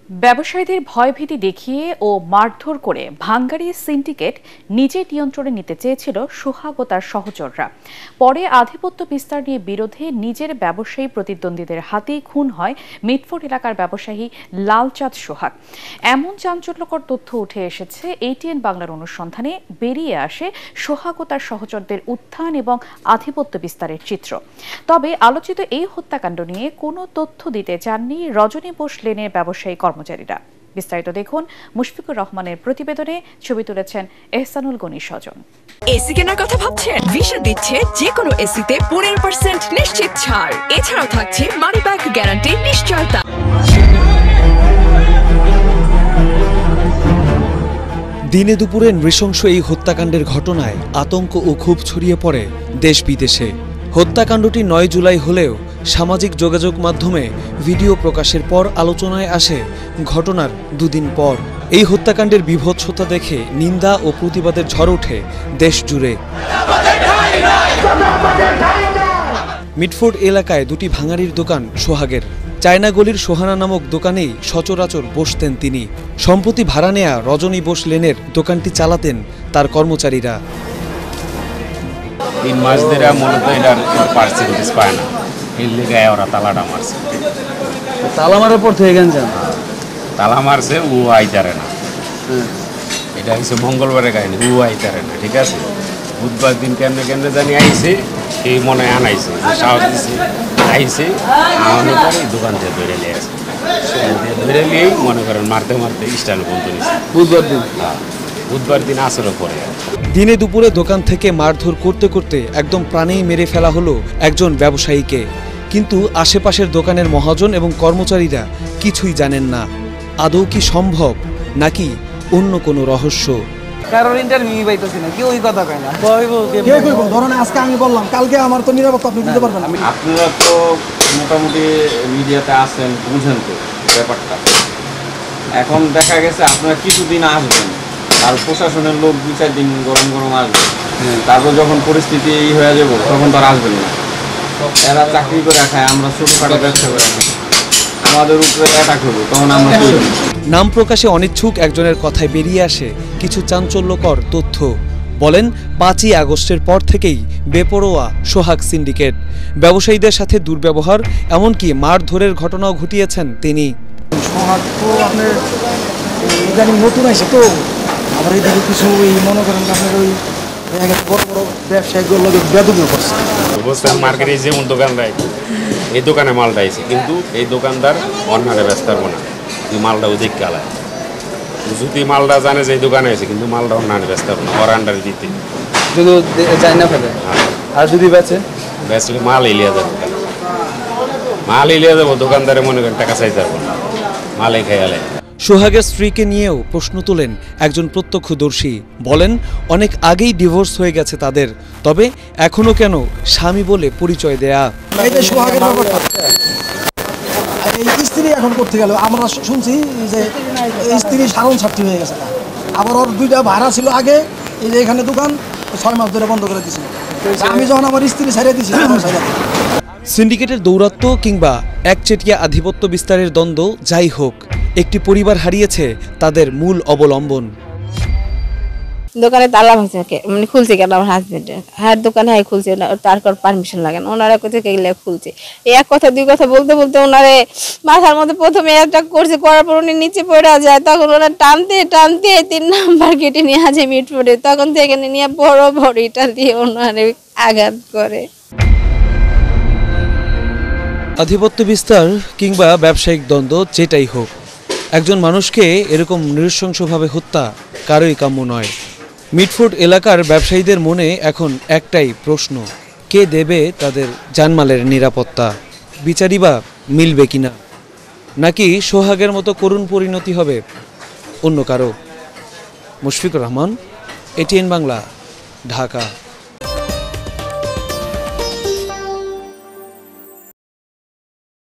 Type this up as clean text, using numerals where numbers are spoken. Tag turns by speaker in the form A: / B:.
A: ব্যবসায়ীদের ভয়ভীতি দেখিয়ে ও মারধর করে ভাঙ্গারি সিন্ডিকেট নিজের নিয়ন্ত্রণে নিতে চেয়েছিল সোহাগ ও তার সহচররা। পরে আধিপত্য বিস্তার নিয়ে বিরোধে নিজের ব্যবসায়ী প্রতিদ্বন্দ্বীদের হাতেই খুন হয় মিটফোর্ড এলাকার ব্যবসায়ী লালচাঁদ সোহাগ। এমন চাঞ্চল্যকর তথ্য উঠে এসেছে এটিএন বাংলার অনুসন্ধানে। বেরিয়ে আসে সোহাগ ও তার সহচরদের উত্থান এবং আধিপত্য বিস্তারের চিত্র। তবে আলোচিত এই হত্যাকাণ্ড নিয়ে কোনো তথ্য দিতে চাননি রজনী বোস লেনের ব্যবসায়ী কর্মচারীরা। বিস্তারিত দেখুন মুশফিকুর রহমানের প্রতিবেদনে। ছবি তুলেছেন এহসানুল গনি স্বজন।
B: এসি কেনার কথা ভাবছেন? ভিশন দিচ্ছে যে কোনো এসিতে 15% নিশ্চিত ছাড়। এছাড়াও থাকছে মানি ব্যাক গ্যারান্টি নিশ্চয়তা।
C: দিনে দুপুরে নৃশংস এই হত্যাকাণ্ডের ঘটনায় আতঙ্ক ও ক্ষোভ ছড়িয়ে পড়ে দেশ বিদেশে। হত্যাকাণ্ডটি 9 জুলাই হলেও সামাজিক যোগাযোগ মাধ্যমে ভিডিও প্রকাশের পর আলোচনায় আসে ঘটনার দুদিন পর। এই হত্যাকাণ্ডের বীভৎসতা দেখে নিন্দা ও প্রতিবাদের ঝড় ওঠে দেশ জুড়ে। মিটফোর্ড এলাকায় দুটি ভাঙাড়ির দোকান সোহাগের। চায়না গলির সোহানা নামক দোকানেই সচরাচর বসতেন তিনি। সম্প্রতি ভাড়া নেয়া রজনী বোস লেনের দোকানটি চালাতেন তার কর্মচারীরা।
D: 3 মাস ধরে মূলত এটার পার্সেন্টেজ পায় না, এর লেগে ওরা তালাটা মারছে।
E: তালা মারার পর থেকে গেছেন?
D: তালা মারছে, ও আইতারে না। এটা হচ্ছে মঙ্গলবারের কাহিনী, ও আইতারে না, ঠিক আছে। বুধবার দিন কেমনে কেমনে জানি আইছে, এই মনে আনাইছে, সাহস দিছে, আইছে, আমাদের পরে দোকান থেকে ধরে নিয়ে আসে। ধরে নিয়েই মনে করেন মারতে মারতে স্ট্যান্ড পর্যন্ত নিচ্ছে। বুধবার দিন আসলে পরে
C: দিনে দুপুরে দোকান থেকে মারধর করতে করতে একদম প্রাণেই মেরে ফেলা হলো একজন ব্যবসায়ীকে। কিন্তু আশেপাশের দোকানের মহাজন এবং কর্মচারীরা কিছুই জানেন না। আদৌ কি সম্ভব, নাকি অন্য কোনো রহস্য?
E: কারোর ইন্টারভিউ পাইতেছি না, কেউ ওই কথা কয় না।
F: কেউ কইব ধরেন আজকে আমি বললাম, কালকে আমার তো নিরাপত্তা আপনি দিতে পারবেন না।
G: আপনারা তো মোটামুটি মিডিয়াতে আসেন, বুঝেন তো ব্যাপারটা। এখন দেখা গেছে আপনারা কিছুদিন আসবেন, আর প্রশাসনের লোক 2-4 দিন গরম গরম আসবে, তারপর যখন পরিস্থিতি হয়ে যাব তখন তো আর আসবেন না। এরা চাকরি করে খায়, আমরা ছোটখাটো ব্যবসা করে খাই, আমাদের উপরে অ্যাটাক হবে, তখন আমরা
C: নাম প্রকাশে অনিচ্ছুক একজনের কথায় বেরিয়ে আসে কিছু চাঞ্চল্যকর তথ্য। বলেন 5ই আগস্টের পর থেকেই বেপরোয়া সোহাগ সিন্ডিকেট। ব্যবসায়ীদের সাথে দুর্ব্যবহার, এমনকি মারধরের ঘটনাও ঘটিয়েছেন তিনি।
F: সোহাগ তো আপনার ইদানিং নতুন আছে তো, আবার এদিকে কিছু মনে করেন আপনার ওই বড় বড় ব্যবসায়ীগুলো বেদবিও করছে।
D: বুঝছেন, মার্কেটে যেমন দোকান দেয়, এই দোকানে মালটা আইছে, কিন্তু এই দোকানদার অন্যারে ব্যস্ত পারবো না, এই মালটা ওদিক কালায়। যদি মালটা জানে যে এই দোকানে আছে, কিন্তু মালটা অন্যান্য ব্যস্ত পারবো না, ওর আন্ডারে দিতে
E: যদি যায় না ফেলে। আর যদি বেচলে
D: মাল এলিয়া যাবো, মাল এলিয়া যাবো, দোকানদারে মনে করেন টাকা চাইতে পারবো না, মালে খেয়ালে।
C: সোহাগের স্ত্রীকে নিয়েও প্রশ্ন তোলেন একজন প্রত্যক্ষদর্শী। বলেন অনেক আগেই ডিভোর্স হয়ে গেছে তাদের, তবে এখনো কেন স্বামী বলে পরিচয় দেয়া।
F: এই যে সোহাগের ব্যাপারটা, এই স্ত্রী এখন করতে গেল, আমরা শুনছি যে স্ত্রী সারণ ছাত্রী হয়ে গেছে। আবার ওর 2টা ভাড়া ছিল আগে, এই যে এখানে দোকান 6 মাস ধরে বন্ধ করে দিয়েছিল। আমি যখন আমার স্ত্রী ছাড়িয়ে দিয়েছি,
C: সিন্ডিকেটের দৌরাত্ম্য কিংবা একচেটিয়া আধিপত্য বিস্তারের দ্বন্দ্ব যাই হোক, একটি পরিবার হারিয়েছে তাদের মূল অবলম্বন।
H: দোকানে তালা ভাঙছে, মানে খুলছে কেন আমার হাজবেন্ডের, হ্যাঁ দোকানে হ্যাঁ খুলছে, তার পারমিশন লাগে না, ওনারা কোথায় গেলে খুলছে। এক কথা 2 কথা বলতে বলতে ওনারে মাথার মধ্যে প্রথমে একটা করছে, করার পর উনি নিচে পড়ে যায়। তখন ওরা টানতে টানতে 3 নাম্বার গেটে নিয়ে আসে মিটফোর্ডে, তখন থেকে নিয়ে বড় বড় ইটা দিয়ে ওনারে আঘাত করে।
C: আধিপত্য বিস্তার কিংবা ব্যবসায়িক দ্বন্দ্ব যেটাই হোক, একজন মানুষকে এরকম নৃশংসভাবে হত্যা কারোই কাম্য নয়। মিটফোর্ড এলাকার ব্যবসায়ীদের মনে এখন একটাই প্রশ্ন, কে দেবে তাদের জানমালের নিরাপত্তা? বিচারই বা মিলবে কিনা, নাকি সোহাগের মতো করুণ পরিণতি হবে অন্য কারো? মুশফিকুর রহমান, এটিএন বাংলা, ঢাকা।